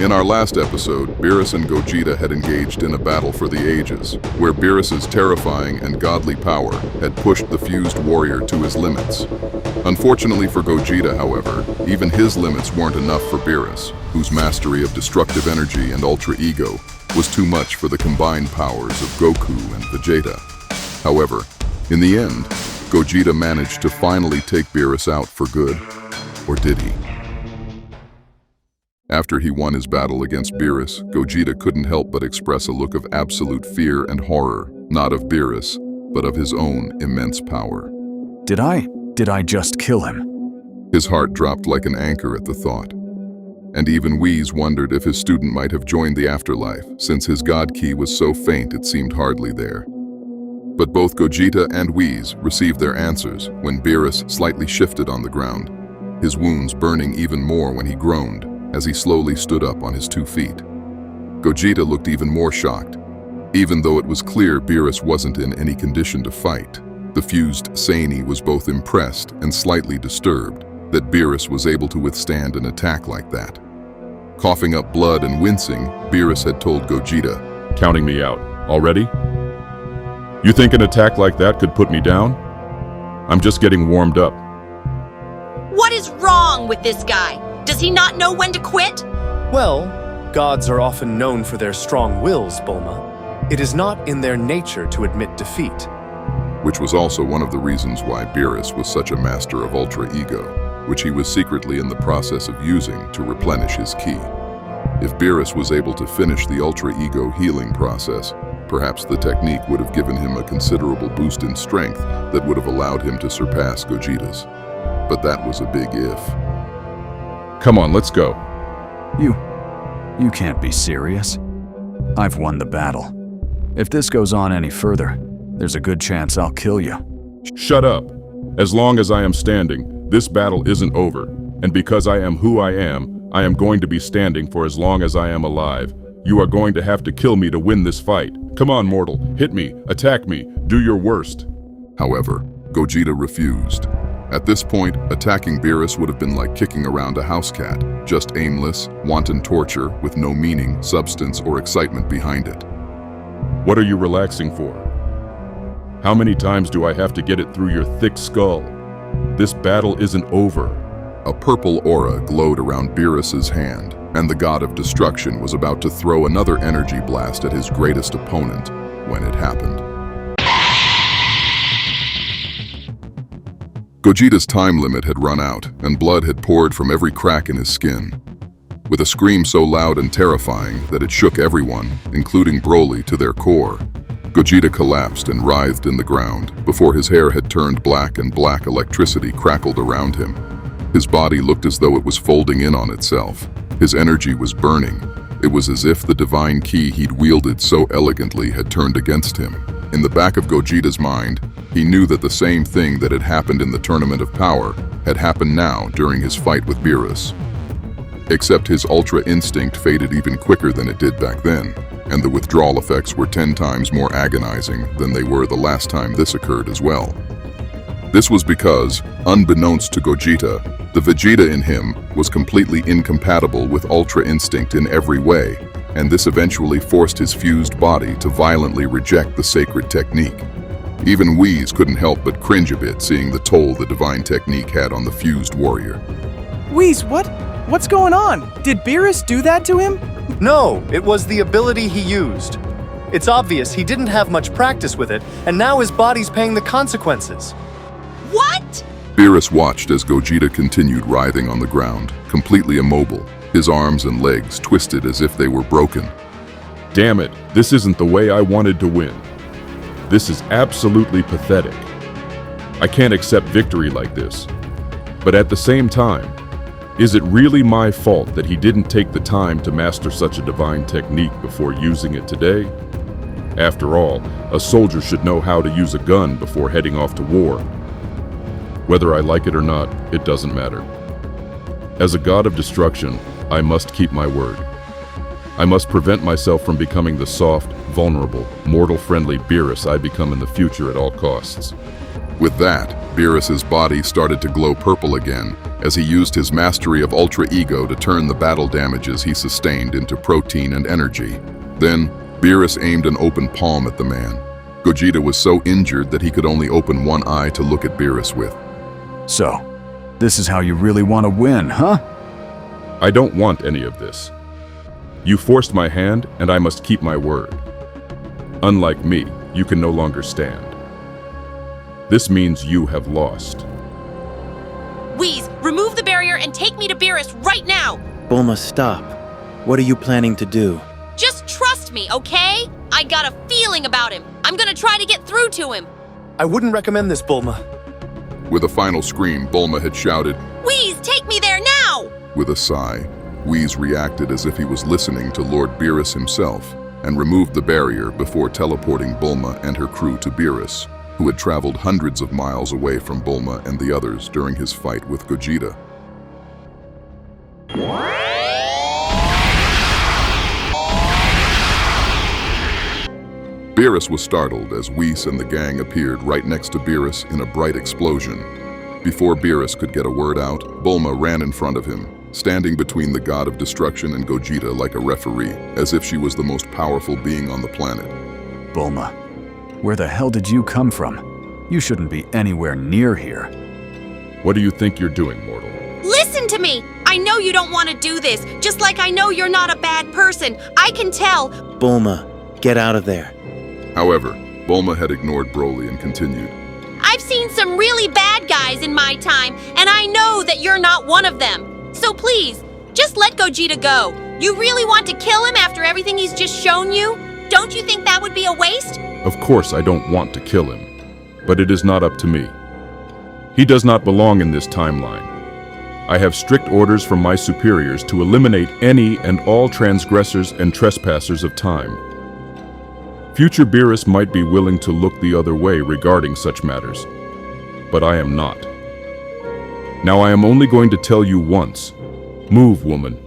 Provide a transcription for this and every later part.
In our last episode, Beerus and Gogeta had engaged in a battle for the ages, where Beerus's terrifying and godly power had pushed the fused warrior to his limits. Unfortunately for Gogeta, however, even his limits weren't enough for Beerus, whose mastery of destructive energy and Ultra Ego was too much for the combined powers of Goku and Vegeta. However, in the end, Gogeta managed to finally take Beerus out for good. Or did he? After he won his battle against Beerus, Gogeta couldn't help but express a look of absolute fear and horror, not of Beerus, but of his own immense power. Did I just kill him? His heart dropped like an anchor at the thought. And even Whis wondered if his student might have joined the afterlife, since his god ki was so faint it seemed hardly there. But both Gogeta and Whis received their answers when Beerus slightly shifted on the ground, his wounds burning even more when he groaned as he slowly stood up on his 2 feet. Gogeta looked even more shocked. Even though it was clear Beerus wasn't in any condition to fight, the fused Seini was both impressed and slightly disturbed that Beerus was able to withstand an attack like that. Coughing up blood and wincing, Beerus had told Gogeta, "Counting me out. Already? You think an attack like that could put me down? I'm just getting warmed up." What is wrong with this guy? Does he not know when to quit? Well, gods are often known for their strong wills, Bulma. It is not in their nature to admit defeat. which was also one of the reasons why Beerus was such a master of Ultra Ego, which he was secretly in the process of using to replenish his ki. If Beerus was able to finish the Ultra Ego healing process, perhaps the technique would have given him a considerable boost in strength that would have allowed him to surpass Gogeta's. But that was a big if. Come on, let's go. You can't be serious. I've won the battle. If this goes on any further, there's a good chance I'll kill you. Shut up. As long as I am standing, this battle isn't over. And because I am who I am going to be standing for as long as I am alive. You are going to have to kill me to win this fight. Come on, mortal. Hit me. Attack me. Do your worst. However, Gogeta refused. At this point, attacking Beerus would have been like kicking around a house cat, just aimless, wanton torture with no meaning, substance, or excitement behind it. What are you relaxing for? How many times do I have to get it through your thick skull? This battle isn't over. A purple aura glowed around Beerus's hand, and the god of destruction was about to throw another energy blast at his greatest opponent when it happened. Gogeta's time limit had run out, and blood had poured from every crack in his skin. With a scream so loud and terrifying that it shook everyone, including Broly, to their core, Gogeta collapsed and writhed in the ground before his hair had turned black and black electricity crackled around him. His body looked as though it was folding in on itself. His energy was burning. It was as if the divine ki he'd wielded so elegantly had turned against him. In the back of Gogeta's mind, he knew that the same thing that had happened in the Tournament of Power had happened now during his fight with Beerus. Except his Ultra Instinct faded even quicker than it did back then, and the withdrawal effects were 10 times more agonizing than they were the last time this occurred as well. This was because, unbeknownst to Gogeta, the Vegeta in him was completely incompatible with Ultra Instinct in every way, and this eventually forced his fused body to violently reject the sacred technique. Even Whis couldn't help but cringe a bit seeing the toll the divine technique had on the fused warrior. Whis, what's going on? Did Beerus do that to him? No, it was the ability he used. It's obvious he didn't have much practice with it, and now his body's paying the consequences. What? Beerus watched as Gogeta continued writhing on the ground, completely immobile, his arms and legs twisted as if they were broken. Damn it, this isn't the way I wanted to win. This is absolutely pathetic. I can't accept victory like this. But at the same time, is it really my fault that he didn't take the time to master such a divine technique before using it today? After all, a soldier should know how to use a gun before heading off to war. Whether I like it or not, it doesn't matter. As a god of destruction, I must keep my word. I must prevent myself from becoming the soft, vulnerable, mortal-friendly Beerus I become in the future at all costs. With that, Beerus's body started to glow purple again as he used his mastery of Ultra Ego to turn the battle damages he sustained into protein and energy. Then, Beerus aimed an open palm at the man. Gogeta was so injured that he could only open one eye to look at Beerus with. So, this is how you really want to win, huh? I don't want any of this. You forced my hand, and I must keep my word. Unlike me, you can no longer stand. This means you have lost. Wheeze, remove the barrier and take me to Beerus right now! Bulma, stop. What are you planning to do? Just trust me, okay? I got a feeling about him. I'm gonna try to get through to him. I wouldn't recommend this, Bulma. With a final scream, Bulma had shouted, Wheeze, take me there now! with a sigh. Wheeze reacted as if he was listening to Lord Beerus himself and removed the barrier before teleporting Bulma and her crew to Beerus, who had traveled hundreds of miles away from Bulma and the others during his fight with Gogeta. Beerus was startled as Whis and the gang appeared right next to Beerus in a bright explosion. Before Beerus could get a word out, Bulma ran in front of him, standing between the god of destruction and Gogeta like a referee, as if she was the most powerful being on the planet. Bulma, where the hell did you come from? You shouldn't be anywhere near here. What do you think you're doing, mortal? Listen to me! I know you don't want to do this, just like I know you're not a bad person. I can tell. Bulma, get out of there. However, Bulma had ignored Broly and continued. I've seen some really bad guys in my time, and I know that you're not one of them. So please, just let Gogeta go. You really want to kill him after everything he's just shown you? Don't you think that would be a waste? Of course I don't want to kill him, but it is not up to me. He does not belong in this timeline. I have strict orders from my superiors to eliminate any and all transgressors and trespassers of time. Future Beerus might be willing to look the other way regarding such matters, but I am not. Now I am only going to tell you once. Move, woman.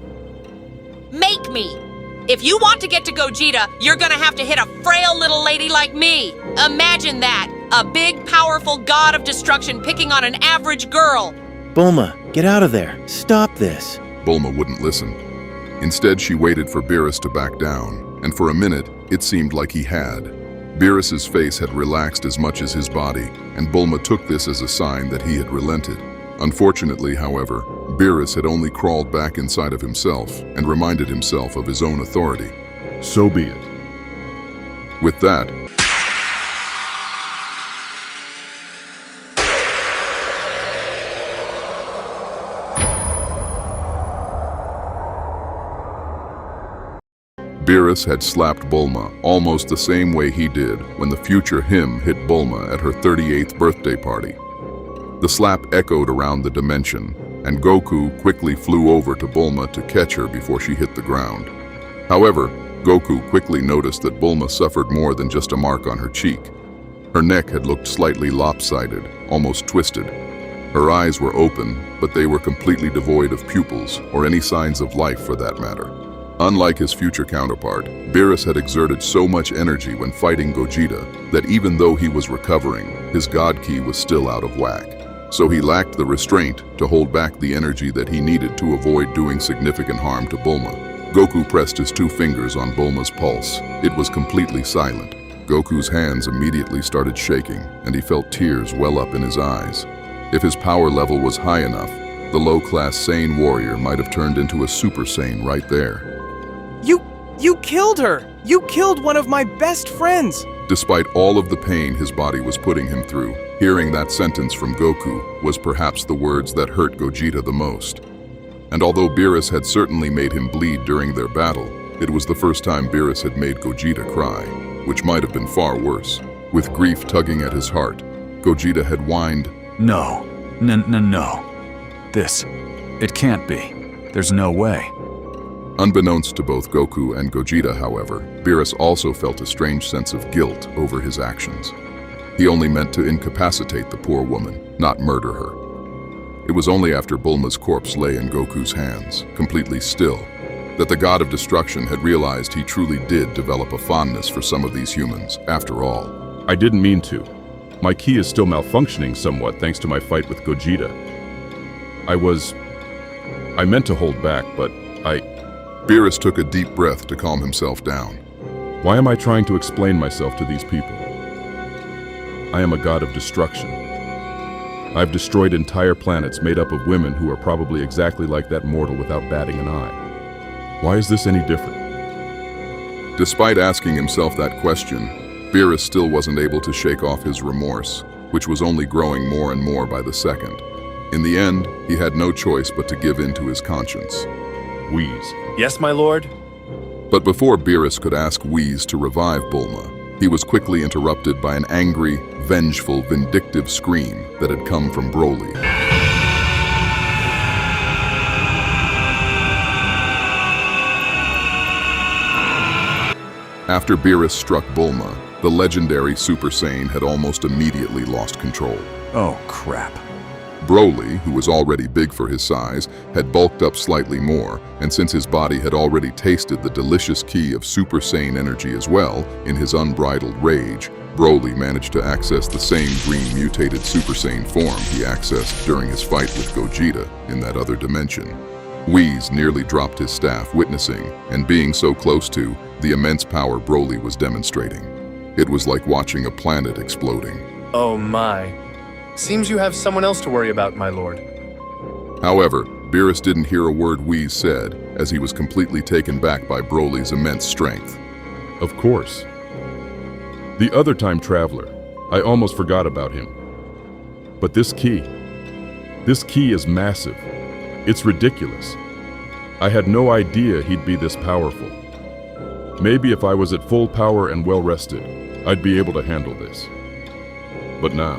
Make me. If you want to get to Gogeta, you're gonna have to hit a frail little lady like me. Imagine that. A big, powerful god of destruction picking on an average girl. Bulma, get out of there. Stop this. Bulma wouldn't listen. Instead, she waited for Beerus to back down, and for a minute, it seemed like he had. Beerus's face had relaxed as much as his body, and Bulma took this as a sign that he had relented. Unfortunately, however, Beerus had only crawled back inside of himself and reminded himself of his own authority. So be it. With that, Beerus had slapped Bulma almost the same way he did when the future him hit Bulma at her 38th birthday party. The slap echoed around the dimension, and Goku quickly flew over to Bulma to catch her before she hit the ground. However, Goku quickly noticed that Bulma suffered more than just a mark on her cheek. Her neck had looked slightly lopsided, almost twisted. Her eyes were open, but they were completely devoid of pupils or any signs of life for that matter. Unlike his future counterpart, Beerus had exerted so much energy when fighting Gogeta that even though he was recovering, his God Ki was still out of whack. So he lacked the restraint to hold back the energy that he needed to avoid doing significant harm to Bulma. Goku pressed his 2 fingers on Bulma's pulse. It was completely silent. Goku's hands immediately started shaking, and he felt tears well up in his eyes. If his power level was high enough, the low-class Saiyan warrior might have turned into a Super Saiyan right there. You killed her! You killed one of my best friends! Despite all of the pain his body was putting him through, hearing that sentence from Goku was perhaps the words that hurt Gogeta the most. And although Beerus had certainly made him bleed during their battle, it was the first time Beerus had made Gogeta cry, which might have been far worse. With grief tugging at his heart, Gogeta had whined, No. It can't be. There's no way. Unbeknownst to both Goku and Gogeta, however, Beerus also felt a strange sense of guilt over his actions. He only meant to incapacitate the poor woman, not murder her. It was only after Bulma's corpse lay in Goku's hands, completely still, that the god of destruction had realized he truly did develop a fondness for some of these humans, after all. I didn't mean to. My ki is still malfunctioning somewhat thanks to my fight with Gogeta. I meant to hold back, but Beerus took a deep breath to calm himself down. Why am I trying to explain myself to these people? I am a god of destruction. I've destroyed entire planets made up of women who are probably exactly like that mortal without batting an eye. Why is this any different? Despite asking himself that question, Beerus still wasn't able to shake off his remorse, which was only growing more and more by the second. In the end, he had no choice but to give in to his conscience. Wheeze. Yes, my lord? But before Beerus could ask Wheeze to revive Bulma, he was quickly interrupted by an angry, vengeful, vindictive scream that had come from Broly. After Beerus struck Bulma, the legendary Super Saiyan had almost immediately lost control. Oh, crap. Broly, who was already big for his size, had bulked up slightly more, and since his body had already tasted the delicious ki of Super Saiyan energy as well, in his unbridled rage, Broly managed to access the same green mutated Super Saiyan form he accessed during his fight with Gogeta in that other dimension. Whis nearly dropped his staff witnessing, and being so close to, the immense power Broly was demonstrating. It was like watching a planet exploding. Oh my. Seems you have someone else to worry about, my lord. However, Beerus didn't hear a word Whis said, as he was completely taken back by Broly's immense strength. Of course. The other time traveler, I almost forgot about him. But this ki is massive. It's ridiculous. I had no idea he'd be this powerful. Maybe if I was at full power and well rested, I'd be able to handle this. But now...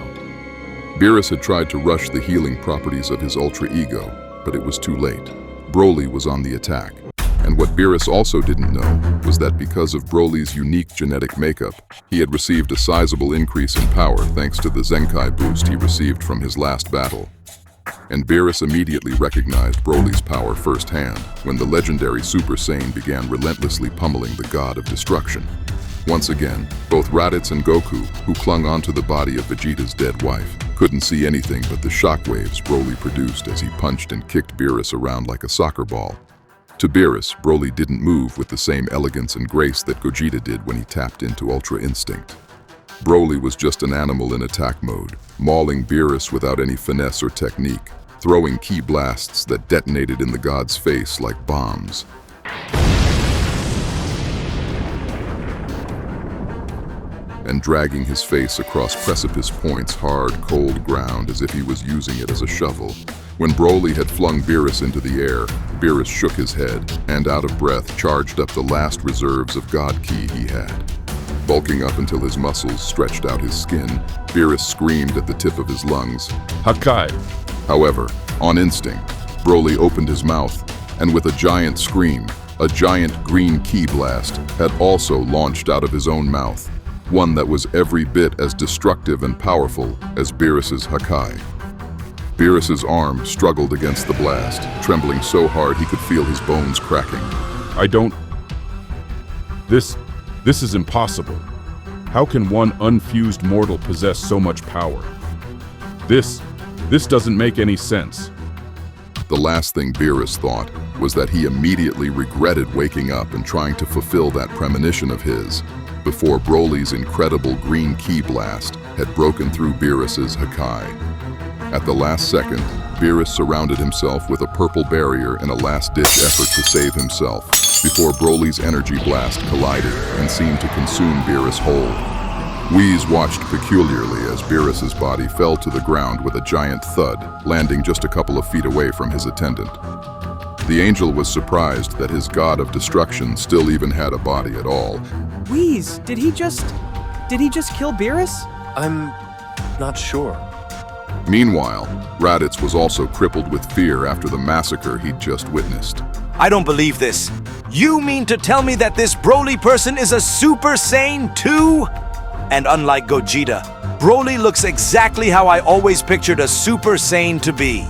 Beerus had tried to rush the healing properties of his Ultra Ego, but it was too late. Broly was on the attack. And what Beerus also didn't know was that because of Broly's unique genetic makeup, he had received a sizable increase in power thanks to the Zenkai boost he received from his last battle. And Beerus immediately recognized Broly's power firsthand when the legendary Super Saiyan began relentlessly pummeling the god of destruction. Once again, both Raditz and Goku, who clung onto the body of Vegeta's dead wife, couldn't see anything but the shockwaves Broly produced as he punched and kicked Beerus around like a soccer ball. To Beerus, Broly didn't move with the same elegance and grace that Gogeta did when he tapped into Ultra Instinct. Broly was just an animal in attack mode, mauling Beerus without any finesse or technique, throwing ki blasts that detonated in the god's face like bombs. And dragging his face across precipice points hard, cold ground as if he was using it as a shovel. When Broly had flung Beerus into the air, Beerus shook his head and, out of breath, charged up the last reserves of God Ki he had. Bulking up until his muscles stretched out his skin, Beerus screamed at the tip of his lungs, "Hakai!" However, on instinct, Broly opened his mouth, and with a giant scream, a giant green ki blast had also launched out of his own mouth. One that was every bit as destructive and powerful as Beerus's Hakai. Beerus's arm struggled against the blast, trembling so hard he could feel his bones cracking. This is impossible. How can one unfused mortal possess so much power? This doesn't make any sense. The last thing Beerus thought was that he immediately regretted waking up and trying to fulfill that premonition of his, before Broly's incredible green ki blast had broken through Beerus's Hakai. At the last second, Beerus surrounded himself with a purple barrier in a last-ditch effort to save himself, before Broly's energy blast collided and seemed to consume Beerus whole. Whis watched peculiarly as Beerus's body fell to the ground with a giant thud, landing just a couple of feet away from his attendant. The angel was surprised that his god of destruction still even had a body at all. Whis, did he just kill Beerus? I'm not sure. Meanwhile, Raditz was also crippled with fear after the massacre he'd just witnessed. I don't believe this. You mean to tell me that this Broly person is a Super Saiyan too? And unlike Gogeta, Broly looks exactly how I always pictured a Super Saiyan to be.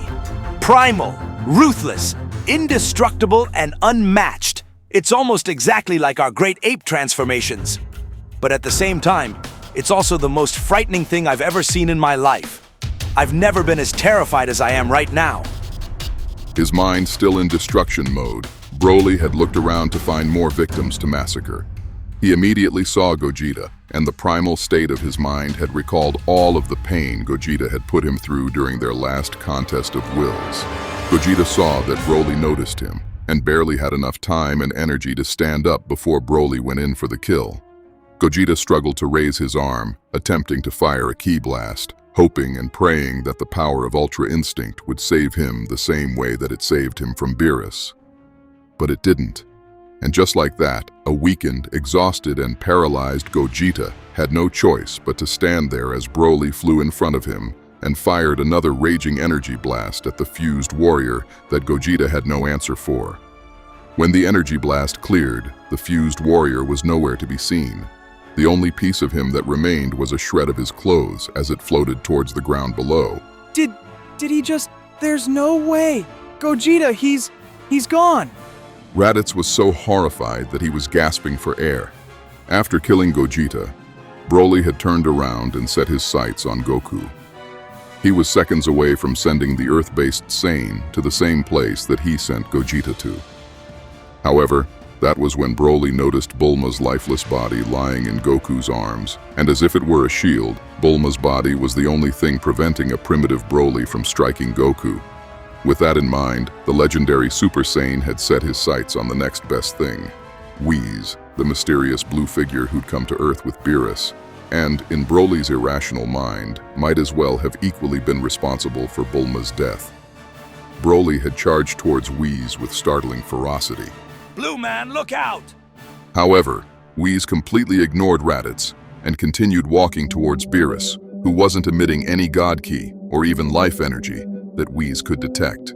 Primal, ruthless, indestructible, and unmatched. It's almost exactly like our great ape transformations. But at the same time, It's also the most frightening thing I've ever seen in my life. I've never been as terrified as I am right now. His mind still in destruction mode, Broly had looked around to find more victims to massacre. He immediately saw Gogeta, and the primal state of his mind had recalled all of the pain Gogeta had put him through during their last contest of wills. Gogeta saw that Broly noticed him, and barely had enough time and energy to stand up before Broly went in for the kill. Gogeta struggled to raise his arm, attempting to fire a ki blast, hoping and praying that the power of Ultra Instinct would save him the same way that it saved him from Beerus. But it didn't. And just like that, a weakened, exhausted, and paralyzed Gogeta had no choice but to stand there as Broly flew in front of him and fired another raging energy blast at the fused warrior that Gogeta had no answer for. When the energy blast cleared, the fused warrior was nowhere to be seen. The only piece of him that remained was a shred of his clothes as it floated towards the ground below. Did he just... There's no way! Gogeta, he's gone! Raditz was so horrified that he was gasping for air. After killing Gogeta, Broly had turned around and set his sights on Goku. He was seconds away from sending the Earth-based Saiyan to the same place that he sent Gogeta to. However, that was when Broly noticed Bulma's lifeless body lying in Goku's arms, and as if it were a shield, Bulma's body was the only thing preventing a primitive Broly from striking Goku. With that in mind, the legendary Super Saiyan had set his sights on the next best thing, Whis, the mysterious blue figure who'd come to Earth with Beerus, and, in Broly's irrational mind, might as well have equally been responsible for Bulma's death. Broly had charged towards Whis with startling ferocity. Blue man, look out! However, Whis completely ignored Raditz and continued walking towards Beerus, who wasn't emitting any God Ki or even life energy that Whis could detect.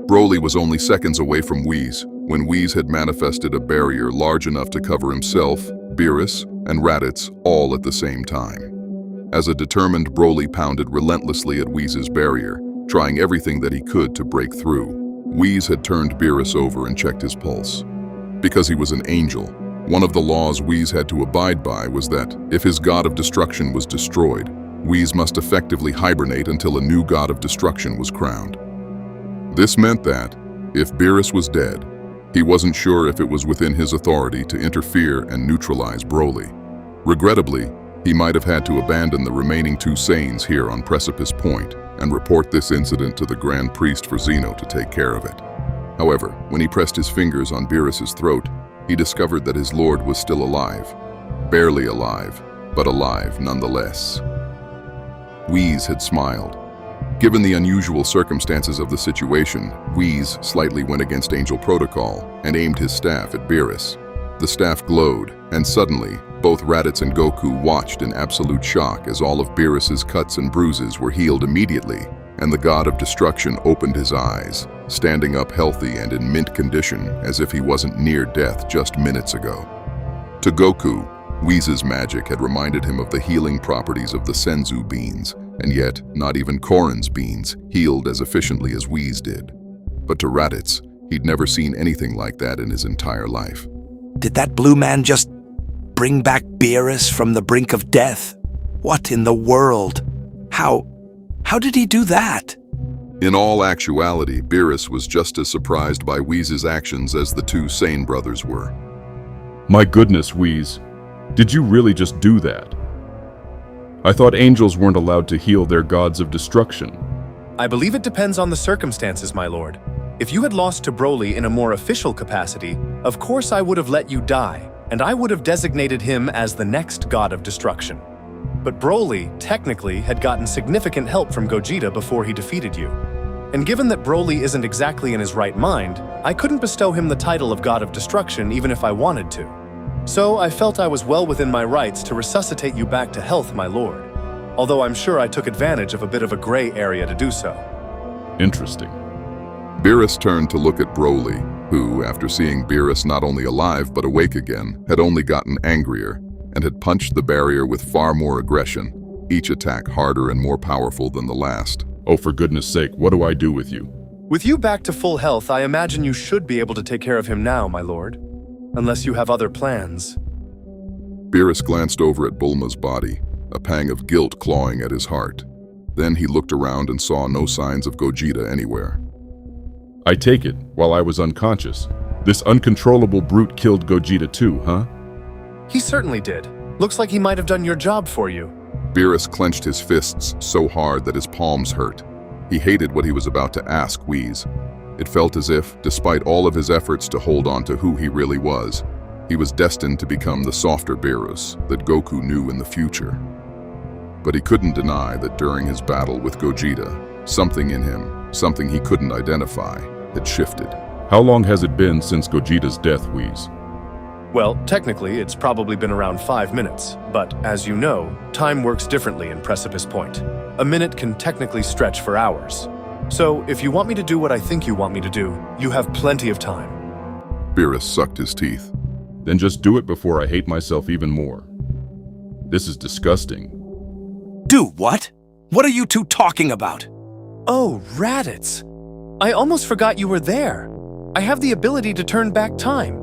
Broly was only seconds away from Whis when Whis had manifested a barrier large enough to cover himself, Beerus, and Raditz all at the same time. As a determined Broly pounded relentlessly at Whis' barrier, trying everything that he could to break through. Whis had turned Beerus over and checked his pulse. Because he was an angel, one of the laws Whis had to abide by was that if his god of destruction was destroyed, Whis must effectively hibernate until a new god of destruction was crowned. This meant that, if Beerus was dead, he wasn't sure if it was within his authority to interfere and neutralize Broly. Regrettably, he might have had to abandon the remaining two Saiyans here on Precipice Point and report this incident to the Grand Priest for Zeno to take care of it. However, when he pressed his fingers on Beerus' throat, he discovered that his lord was still alive. Barely alive, but alive nonetheless. Whis had smiled. Given the unusual circumstances of the situation, Whis slightly went against Angel Protocol and aimed his staff at Beerus. The staff glowed, and suddenly, both Raditz and Goku watched in absolute shock as all of Beerus' cuts and bruises were healed immediately, and the god of destruction opened his eyes, standing up healthy and in mint condition as if he wasn't near death just minutes ago. To Goku, Whis' magic had reminded him of the healing properties of the Senzu beans, and yet not even Korin's beans healed as efficiently as Whis did. But to Raditz, he'd never seen anything like that in his entire life. Did that blue man just bring back Beerus from the brink of death? What in the world? How did he do that? In all actuality, Beerus was just as surprised by Whis' actions as the two Saiyan brothers were. My goodness, Whis. Did you really just do that? I thought angels weren't allowed to heal their gods of destruction. I believe it depends on the circumstances, my lord. If you had lost to Broly in a more official capacity, of course I would have let you die, and I would have designated him as the next god of destruction. But Broly, technically, had gotten significant help from Gogeta before he defeated you. And given that Broly isn't exactly in his right mind, I couldn't bestow him the title of God of Destruction even if I wanted to. So I felt I was well within my rights to resuscitate you back to health, my lord. Although I'm sure I took advantage of a bit of a gray area to do so. Interesting. Beerus turned to look at Broly, who, after seeing Beerus not only alive but awake again, had only gotten angrier and had punched the barrier with far more aggression, each attack harder and more powerful than the last. Oh, for goodness sake, what do I do with you? With you back to full health, I imagine you should be able to take care of him now, my lord. Unless you have other plans. Beerus glanced over at Bulma's body, a pang of guilt clawing at his heart. Then he looked around and saw no signs of Gogeta anywhere. I take it, while I was unconscious, this uncontrollable brute killed Gogeta too, huh? He certainly did. Looks like he might have done your job for you. Beerus clenched his fists so hard that his palms hurt. He hated what he was about to ask Whis. It felt as if, despite all of his efforts to hold on to who he really was, he was destined to become the softer Beerus that Goku knew in the future. But he couldn't deny that during his battle with Gogeta, something in him, something he couldn't identify, had shifted. How long has it been since Gogeta's death, Whis? Well, technically, it's probably been around 5 minutes, but as you know, time works differently in Precipice Point. A minute can technically stretch for hours. So, if you want me to do what I think you want me to do, you have plenty of time. Beerus sucked his teeth. Then just do it before I hate myself even more. This is disgusting. Do what? What are you two talking about? Oh, Raditz. I almost forgot you were there. I have the ability to turn back time.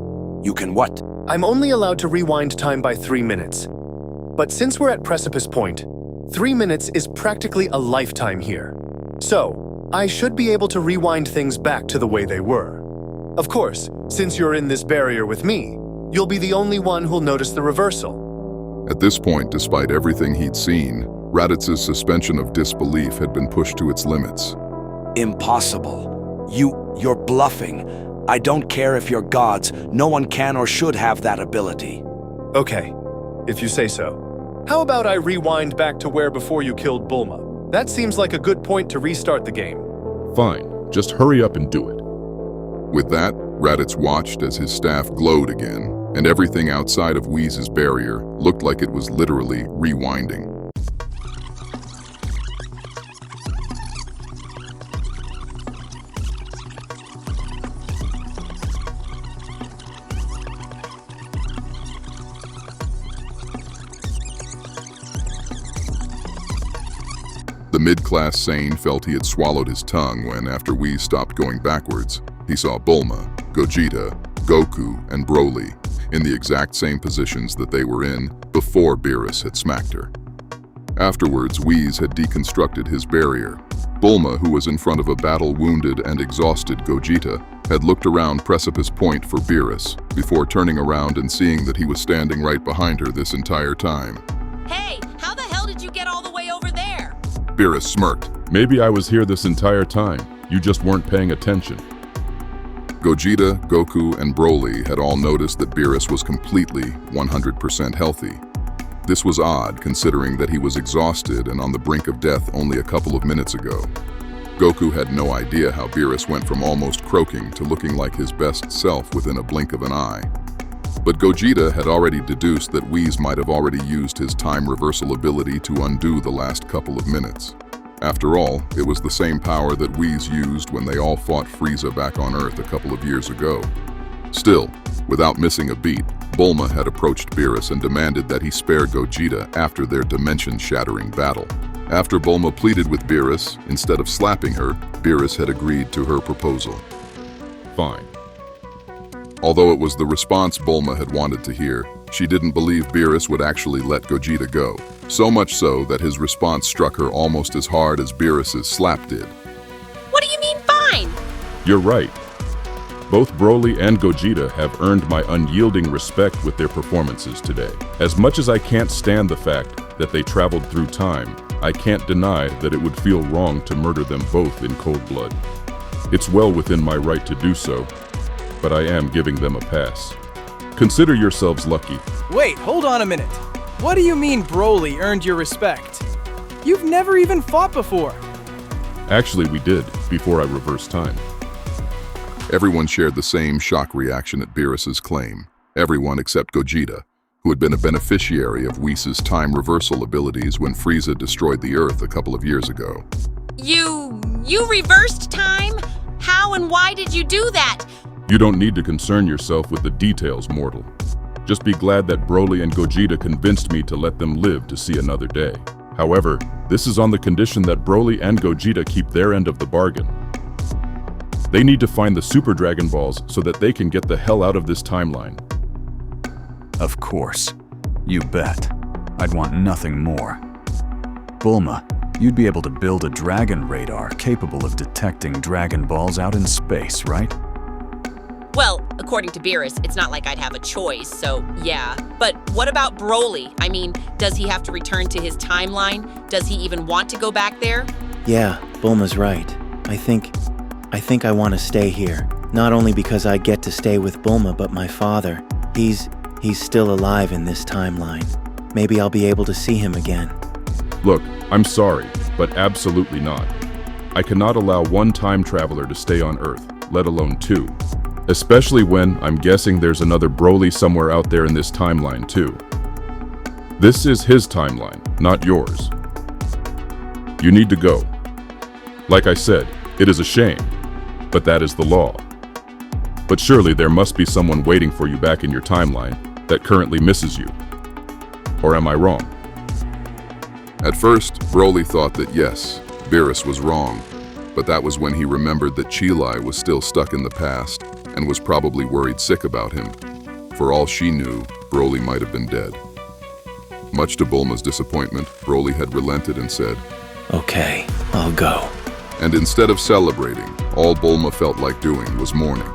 You can what? I'm only allowed to rewind time by 3 minutes. But since we're at Precipice Point, 3 minutes is practically a lifetime here. So, I should be able to rewind things back to the way they were. Of course, since you're in this barrier with me, you'll be the only one who'll notice the reversal. At this point, despite everything he'd seen, Raditz's suspension of disbelief had been pushed to its limits. Impossible. You're bluffing. I don't care if you're gods. No one can or should have that ability. Okay, if you say so. How about I rewind back to where before you killed Bulma? That seems like a good point to restart the game. Fine, just hurry up and do it. With that, Raditz watched as his staff glowed again, and everything outside of Whis' barrier looked like it was literally rewinding. The mid-class Saiyan felt he had swallowed his tongue when, after Whis stopped going backwards, he saw Bulma, Gogeta, Goku, and Broly in the exact same positions that they were in before Beerus had smacked her. Afterwards, Whis had deconstructed his barrier. Bulma, who was in front of a battle-wounded and exhausted Gogeta, had looked around Precipice Point for Beerus before turning around and seeing that he was standing right behind her this entire time. Hey, how the hell did you get all the way over there? Beerus smirked. Maybe I was here this entire time. You just weren't paying attention. Gogeta, Goku, and Broly had all noticed that Beerus was completely 100% healthy. This was odd, considering that he was exhausted and on the brink of death only a couple of minutes ago. Goku had no idea how Beerus went from almost croaking to looking like his best self within a blink of an eye. But Gogeta had already deduced that Whis might have already used his time reversal ability to undo the last couple of minutes. After all, it was the same power that Whis used when they all fought Frieza back on Earth a couple of years ago. Still, without missing a beat, Bulma had approached Beerus and demanded that he spare Gogeta after their dimension-shattering battle. After Bulma pleaded with Beerus, instead of slapping her, Beerus had agreed to her proposal. Fine. Although it was the response Bulma had wanted to hear, she didn't believe Beerus would actually let Gogeta go. So much so that his response struck her almost as hard as Beerus's slap did. What do you mean, fine? You're right. Both Broly and Gogeta have earned my unyielding respect with their performances today. As much as I can't stand the fact that they traveled through time, I can't deny that it would feel wrong to murder them both in cold blood. It's well within my right to do so, but I am giving them a pass. Consider yourselves lucky. Wait, hold on a minute. What do you mean Broly earned your respect? You've never even fought before. Actually, we did, before I reversed time. Everyone shared the same shock reaction at Beerus's claim. Everyone except Gogeta, who had been a beneficiary of Whis' time reversal abilities when Frieza destroyed the Earth a couple of years ago. You reversed time? How and why did you do that? You don't need to concern yourself with the details, mortal. Just be glad that Broly and Gogeta convinced me to let them live to see another day. However, this is on the condition that Broly and Gogeta keep their end of the bargain. They need to find the Super Dragon Balls so that they can get the hell out of this timeline. Of course. You bet. I'd want nothing more. Bulma, you'd be able to build a dragon radar capable of detecting Dragon Balls out in space, right? Well, according to Beerus, it's not like I'd have a choice, so yeah. But what about Broly? I mean, does he have to return to his timeline? Does he even want to go back there? Yeah, Bulma's right. I think I want to stay here. Not only because I get to stay with Bulma, but my father. He's still alive in this timeline. Maybe I'll be able to see him again. Look, I'm sorry, but absolutely not. I cannot allow one time traveler to stay on Earth, let alone two. Especially when I'm guessing there's another Broly somewhere out there in this timeline too. This is his timeline, not yours. You need to go. Like I said, it is a shame, but that is the law. But surely there must be someone waiting for you back in your timeline that currently misses you. Or am I wrong? At first, Broly thought that yes, Beerus was wrong, but that was when he remembered that Chilai was still stuck in the past and was probably worried sick about him. For all she knew, Broly might have been dead. Much to Bulma's disappointment, Broly had relented and said, Okay, I'll go. and instead of celebrating, all Bulma felt like doing was mourning.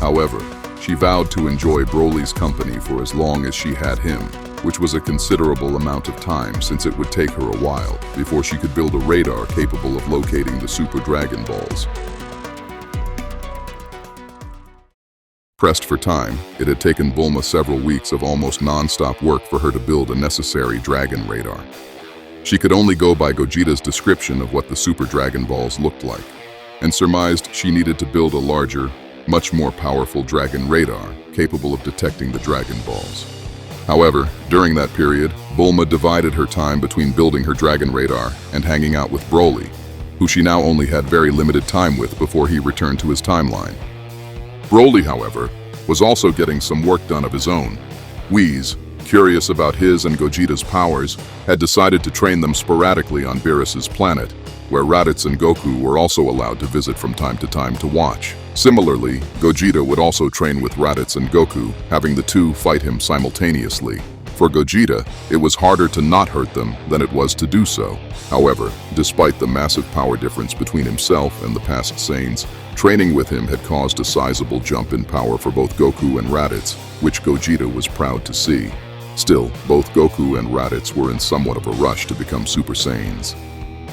However, she vowed to enjoy Broly's company for as long as she had him, which was a considerable amount of time since it would take her a while before she could build a radar capable of locating the Super Dragon Balls. Pressed for time, it had taken Bulma several weeks of almost non-stop work for her to build a necessary dragon radar. She could only go by Gogeta's description of what the Super Dragon Balls looked like, and surmised she needed to build a larger, much more powerful dragon radar capable of detecting the Dragon Balls. However, during that period, Bulma divided her time between building her dragon radar and hanging out with Broly, who she now only had very limited time with before he returned to his timeline. Broly, however, was also getting some work done of his own. Whis, curious about his and Gogeta's powers, had decided to train them sporadically on Beerus's planet, where Raditz and Goku were also allowed to visit from time to time to watch. Similarly, Gogeta would also train with Raditz and Goku, having the two fight him simultaneously. For Gogeta, it was harder to not hurt them than it was to do so. However, despite the massive power difference between himself and the past Saiyans, training with him had caused a sizable jump in power for both Goku and Raditz, which Gogeta was proud to see. Still, both Goku and Raditz were in somewhat of a rush to become Super Saiyans.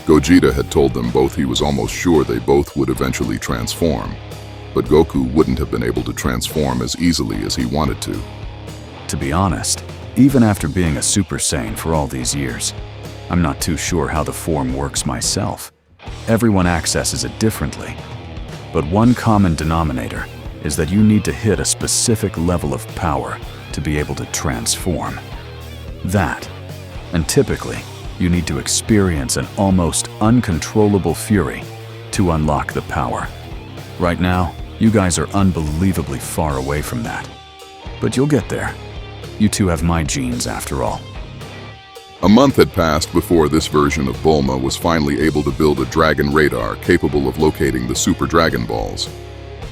Gogeta had told them both he was almost sure they both would eventually transform, but Goku wouldn't have been able to transform as easily as he wanted to. To be honest, even after being a Super Saiyan for all these years, I'm not too sure how the form works myself. Everyone accesses it differently. But one common denominator is that you need to hit a specific level of power to be able to transform. That, and typically, you need to experience an almost uncontrollable fury to unlock the power. Right now, you guys are unbelievably far away from that. But you'll get there. You two have my genes after all. A month had passed before this version of Bulma was finally able to build a dragon radar capable of locating the Super Dragon Balls.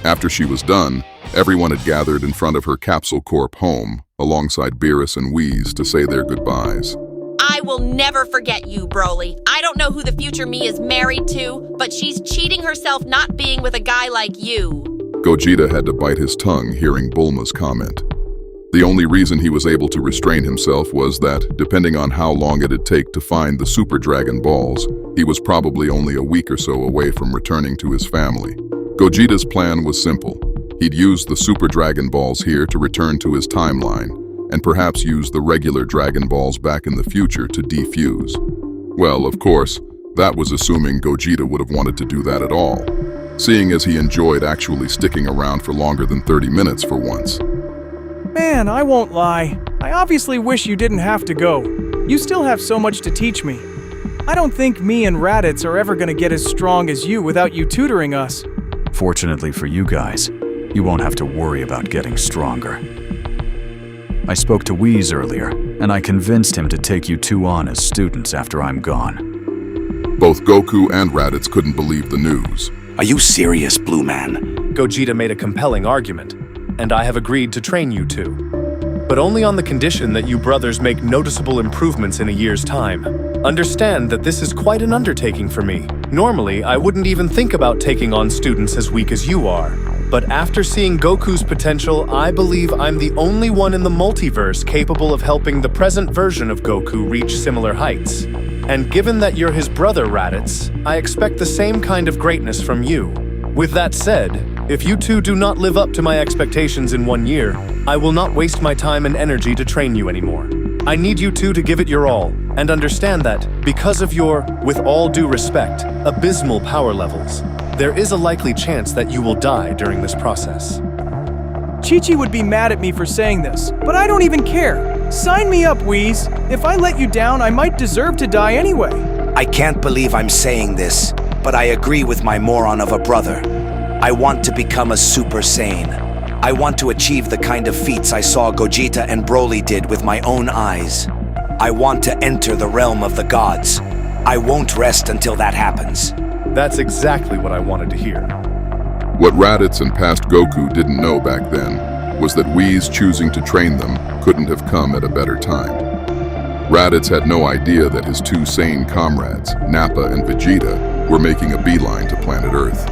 After she was done, everyone had gathered in front of her Capsule Corp home, alongside Beerus and Whis, to say their goodbyes. I will never forget you, Broly. I don't know who the future me is married to, but she's cheating herself not being with a guy like you. Gogeta had to bite his tongue hearing Bulma's comment. The only reason he was able to restrain himself was that, depending on how long it'd take to find the Super Dragon Balls, he was probably only a week or so away from returning to his family. Gogeta's plan was simple. He'd use the Super Dragon Balls here to return to his timeline, and perhaps use the regular Dragon Balls back in the future to defuse. Well, of course, that was assuming Gogeta would have wanted to do that at all, seeing as he enjoyed actually sticking around for longer than 30 minutes for once. Man, I won't lie. I obviously wish you didn't have to go. You still have so much to teach me. I don't think me and Raditz are ever gonna get as strong as you without you tutoring us. Fortunately for you guys, you won't have to worry about getting stronger. I spoke to Whis earlier, and I convinced him to take you two on as students after I'm gone. Both Goku and Raditz couldn't believe the news. Are you serious, Blue Man? Gogeta made a compelling argument, and I have agreed to train you two. but only on the condition that you brothers make noticeable improvements in a year's time. Understand that this is quite an undertaking for me. Normally, I wouldn't even think about taking on students as weak as you are. But after seeing Goku's potential, I believe I'm the only one in the multiverse capable of helping the present version of Goku reach similar heights. And given that you're his brother, Raditz, I expect the same kind of greatness from you. With that said, if you two do not live up to my expectations in 1 year, I will not waste my time and energy to train you anymore. I need you two to give it your all, and understand that, because of your, with all due respect, abysmal power levels, there is a likely chance that you will die during this process. Chi-Chi would be mad at me for saying this, but I don't even care. Sign me up, Whis. If I let you down, I might deserve to die anyway. I can't believe I'm saying this, but I agree with my moron of a brother. I want to become a Super Saiyan. I want to achieve the kind of feats I saw Gogeta and Broly did with my own eyes. I want to enter the realm of the gods. I won't rest until that happens. That's exactly what I wanted to hear. What Raditz and past Goku didn't know back then was that Whis choosing to train them couldn't have come at a better time. Raditz had no idea that his two sane comrades, Nappa and Vegeta, were making a beeline to planet Earth.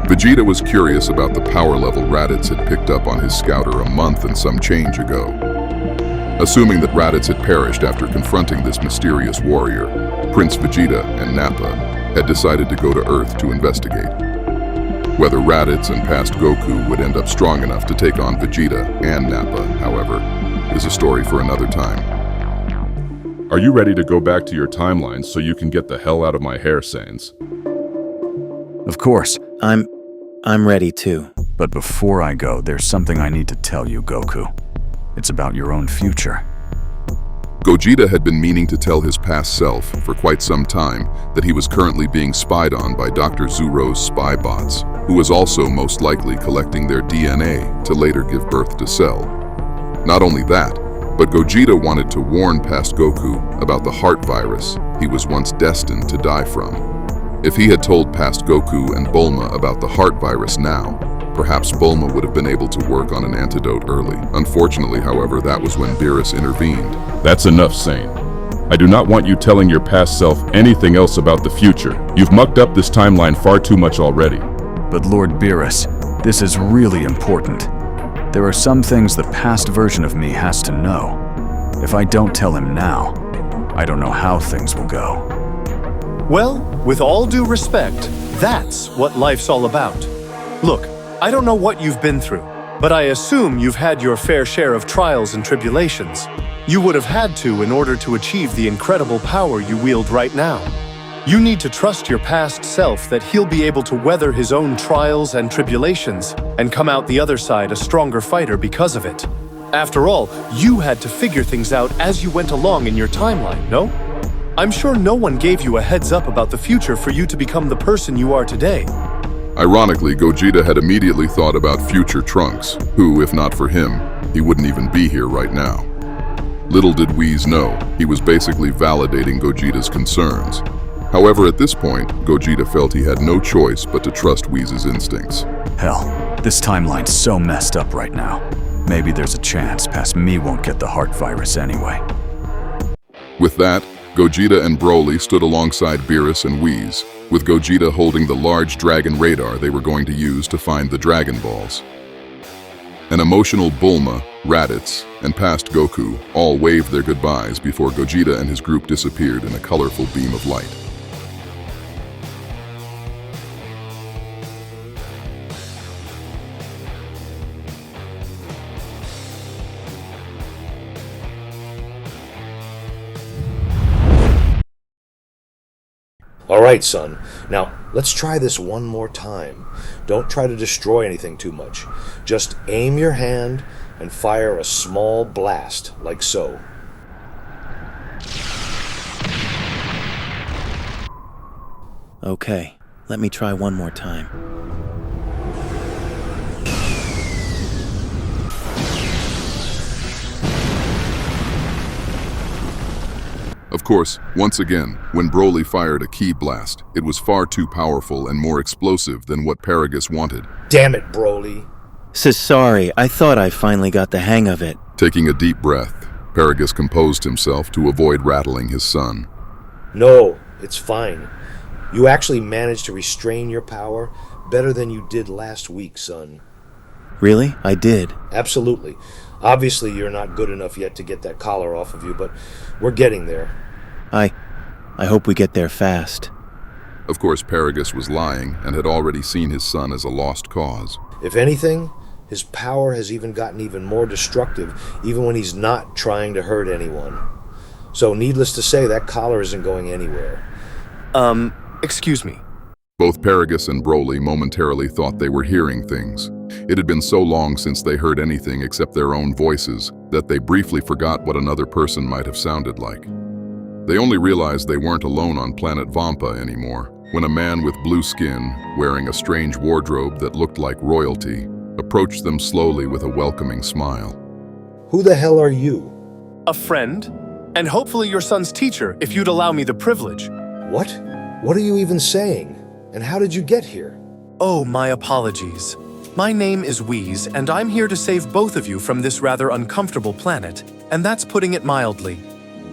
Vegeta was curious about the power level Raditz had picked up on his scouter a month and some change ago. Assuming that Raditz had perished after confronting this mysterious warrior, Prince Vegeta and Nappa had decided to go to Earth to investigate. Whether Raditz and past Goku would end up strong enough to take on Vegeta and Nappa, however, is a story for another time. Are you ready to go back to your timeline so you can get the hell out of my hair, Saiyans? Of course. I'm ready too. But before I go, there's something I need to tell you, Goku. It's about your own future. Gogeta had been meaning to tell his past self for quite some time that he was currently being spied on by Dr. Zuro's spy bots, who was also most likely collecting their DNA to later give birth to Cell. Not only that, but Gogeta wanted to warn past Goku about the heart virus he was once destined to die from. If he had told past Goku and Bulma about the heart virus now, perhaps Bulma would have been able to work on an antidote early. Unfortunately, however, that was when Beerus intervened. That's enough, Saiyan. I do not want you telling your past self anything else about the future. You've mucked up this timeline far too much already. But Lord Beerus, this is really important. There are some things the past version of me has to know. If I don't tell him now, I don't know how things will go. Well, with all due respect, that's what life's all about. Look, I don't know what you've been through, but I assume you've had your fair share of trials and tribulations. You would have had to in order to achieve the incredible power you wield right now. You need to trust your past self that he'll be able to weather his own trials and tribulations and come out the other side a stronger fighter because of it. After all, you had to figure things out as you went along in your timeline, no? I'm sure no one gave you a heads up about the future for you to become the person you are today. Ironically, Gogeta had immediately thought about future Trunks, who, if not for him, he wouldn't even be here right now. Little did Whis know, he was basically validating Gogeta's concerns. However, at this point, Gogeta felt he had no choice but to trust Whis' instincts. Hell, this timeline's so messed up right now. Maybe there's a chance past me won't get the heart virus anyway. With that, Gogeta and Broly stood alongside Beerus and Whis, with Gogeta holding the large dragon radar they were going to use to find the Dragon Balls. An emotional Bulma, Raditz, and past Goku all waved their goodbyes before Gogeta and his group disappeared in a colorful beam of light. All right, son. Now, let's try this one more time. Don't try to destroy anything too much. Just aim your hand and fire a small blast, like so. Okay, let me try one more time. Of course, once again, when Broly fired a ki blast, it was far too powerful and more explosive than what Paragus wanted. Damn it, Broly. Sorry, I thought I finally got the hang of it. Taking a deep breath, Paragus composed himself to avoid rattling his son. No, it's fine. You actually managed to restrain your power better than you did last week, son. Really? I did. Absolutely. Obviously, you're not good enough yet to get that collar off of you, but we're getting there. I hope we get there fast. Of course, Paragus was lying and had already seen his son as a lost cause. If anything, his power has even gotten even more destructive, even when he's not trying to hurt anyone. So, needless to say, that collar isn't going anywhere. Excuse me. Both Paragus and Broly momentarily thought they were hearing things. It had been so long since they heard anything except their own voices that they briefly forgot what another person might have sounded like. They only realized they weren't alone on planet Vampa anymore when a man with blue skin, wearing a strange wardrobe that looked like royalty, approached them slowly with a welcoming smile. Who the hell are you? A friend? And hopefully your son's teacher, if you'd allow me the privilege. What? What are you even saying? And how did you get here? Oh, my apologies. My name is Wheeze, and I'm here to save both of you from this rather uncomfortable planet, and that's putting it mildly.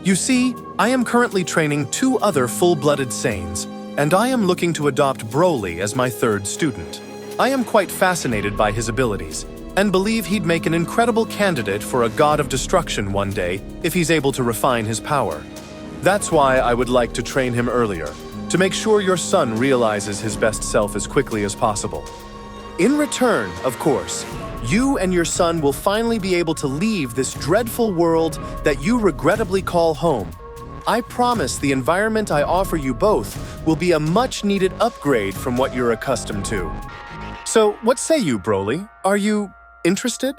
You see, I am currently training 2 other full-blooded Saiyans, and I am looking to adopt Broly as my 3rd student. I am quite fascinated by his abilities, and believe he'd make an incredible candidate for a god of destruction one day if he's able to refine his power. That's why I would like to train him earlier, to make sure your son realizes his best self as quickly as possible. In return, of course, you and your son will finally be able to leave this dreadful world that you regrettably call home. I promise the environment I offer you both will be a much-needed upgrade from what you're accustomed to. So, what say you, Broly? Are you interested?